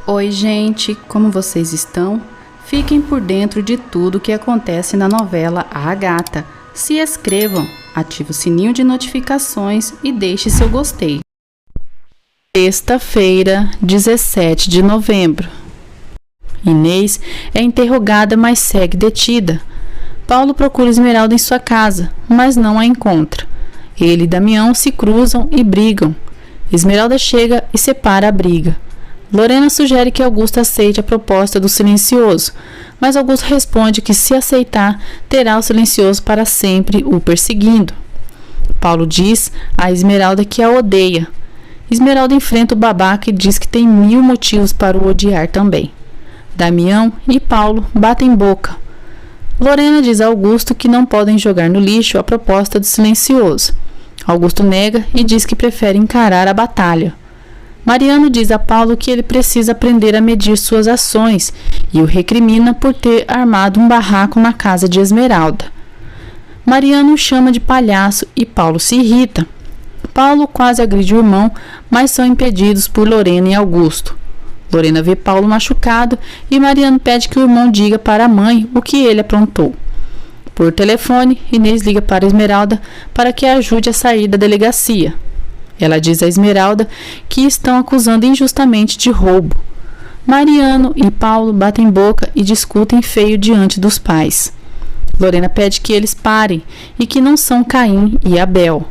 Oi, gente, como vocês estão? Fiquem por dentro de tudo que acontece na novela A Gata. Se inscrevam, ative o sininho de notificações e deixe seu gostei. Sexta-feira, 17 de novembro. Inês é interrogada, mas segue detida. Paulo procura Esmeralda em sua casa, mas não a encontra. Ele e Damião se cruzam e brigam. Esmeralda chega e separa a briga. Lorena sugere que Augusto aceite a proposta do silencioso, mas Augusto responde que, se aceitar, terá o silencioso para sempre o perseguindo. Paulo diz a Esmeralda que a odeia. Esmeralda enfrenta o babaca e diz que tem 1000 motivos para o odiar também. Damião e Paulo batem boca. Lorena diz a Augusto que não podem jogar no lixo a proposta do silencioso. Augusto nega e diz que prefere encarar a batalha. Mariano diz a Paulo que ele precisa aprender a medir suas ações e o recrimina por ter armado um barraco na casa de Esmeralda. Mariano o chama de palhaço e Paulo se irrita. Paulo quase agride o irmão, mas são impedidos por Lorena e Augusto. Lorena vê Paulo machucado e Mariano pede que o irmão diga para a mãe o que ele aprontou. Por telefone, Inês liga para Esmeralda para que a ajude a sair da delegacia. Ela diz a Esmeralda que estão acusando injustamente de roubo. Mariano e Paulo batem boca e discutem feio diante dos pais. Lorena pede que eles parem e que não são Caim e Abel.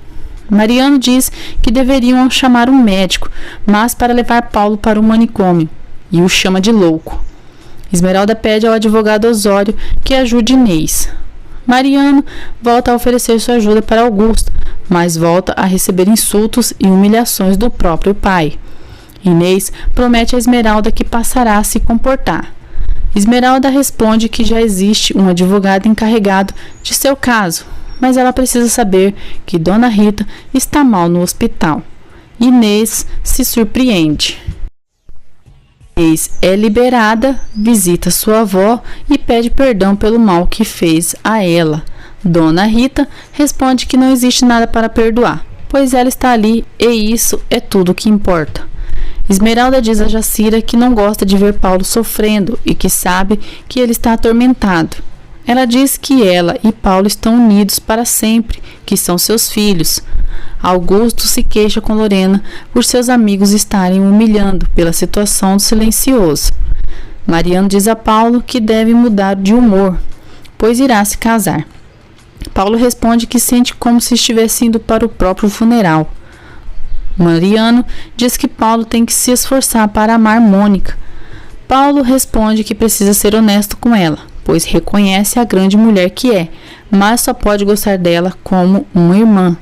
Mariano diz que deveriam chamar um médico, mas para levar Paulo para o manicômio, e o chama de louco. Esmeralda pede ao advogado Osório que ajude Inês. Mariano volta a oferecer sua ajuda para Augusto, mas volta a receber insultos e humilhações do próprio pai. Inês promete a Esmeralda que passará a se comportar. Esmeralda responde que já existe um advogado encarregado de seu caso, mas ela precisa saber que Dona Rita está mal no hospital. Inês se surpreende. Inês é liberada, visita sua avó e pede perdão pelo mal que fez a ela. Dona Rita responde que não existe nada para perdoar, pois ela está ali e isso é tudo o que importa. Esmeralda diz a Jacira que não gosta de ver Paulo sofrendo e que sabe que ele está atormentado. Ela diz que ela e Paulo estão unidos para sempre, que são seus filhos. Augusto se queixa com Lorena por seus amigos estarem o humilhando pela situação do silencioso. Mariano diz a Paulo que deve mudar de humor, pois irá se casar. Paulo responde que sente como se estivesse indo para o próprio funeral. Mariano diz que Paulo tem que se esforçar para amar Mônica. Paulo responde que precisa ser honesto com ela, pois reconhece a grande mulher que é, mas só pode gostar dela como uma irmã.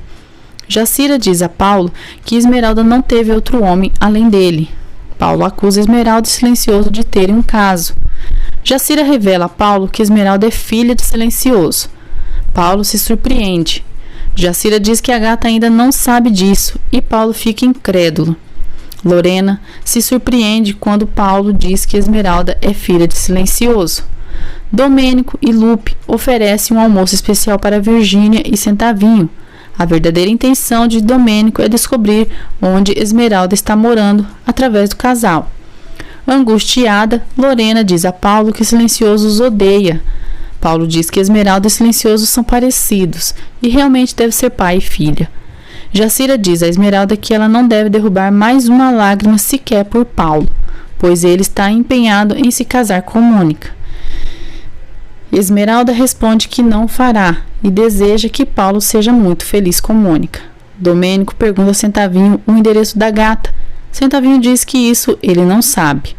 Jacira diz a Paulo que Esmeralda não teve outro homem além dele. Paulo acusa Esmeralda e Silencioso de terem um caso. Jacira revela a Paulo que Esmeralda é filha de Silencioso. Paulo se surpreende. Jacira diz que a gata ainda não sabe disso e Paulo fica incrédulo. Lorena se surpreende quando Paulo diz que Esmeralda é filha de Silencioso. Domênico e Lupe oferecem um almoço especial para Virgínia e Centavinho. A verdadeira intenção de Domênico é descobrir onde Esmeralda está morando através do casal. Angustiada, Lorena diz a Paulo que Silencioso os odeia. Paulo diz que Esmeralda e Silencioso são parecidos e realmente deve ser pai e filha. Jacira diz a Esmeralda que ela não deve derrubar mais uma lágrima sequer por Paulo, pois ele está empenhado em se casar com Mônica. Esmeralda responde que não fará e deseja que Paulo seja muito feliz com Mônica. Domênico pergunta a Centavinho o endereço da gata. Centavinho diz que isso ele não sabe.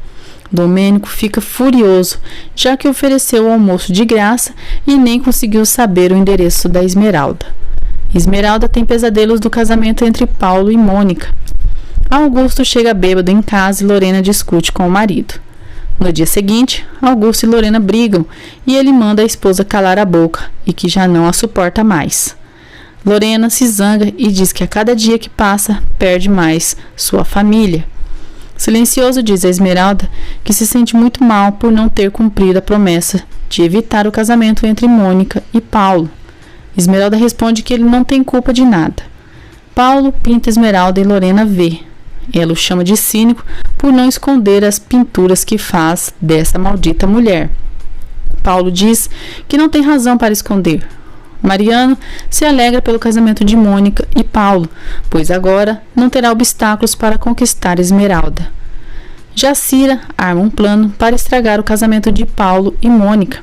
Domênico fica furioso, já que ofereceu o almoço de graça e nem conseguiu saber o endereço da Esmeralda. Esmeralda tem pesadelos do casamento entre Paulo e Mônica. Augusto chega bêbado em casa e Lorena discute com o marido. No dia seguinte, Augusto e Lorena brigam e ele manda a esposa calar a boca e que já não a suporta mais. Lorena se zanga e diz que a cada dia que passa, perde mais sua família. Silencioso diz a Esmeralda que se sente muito mal por não ter cumprido a promessa de evitar o casamento entre Mônica e Paulo. Esmeralda responde que ele não tem culpa de nada. Paulo pinta Esmeralda e Lorena vê. Ela o chama de cínico por não esconder as pinturas que faz dessa maldita mulher. Paulo diz que não tem razão para esconder. Mariano se alegra pelo casamento de Mônica e Paulo, pois agora não terá obstáculos para conquistar Esmeralda. Já Cira arma um plano para estragar o casamento de Paulo e Mônica.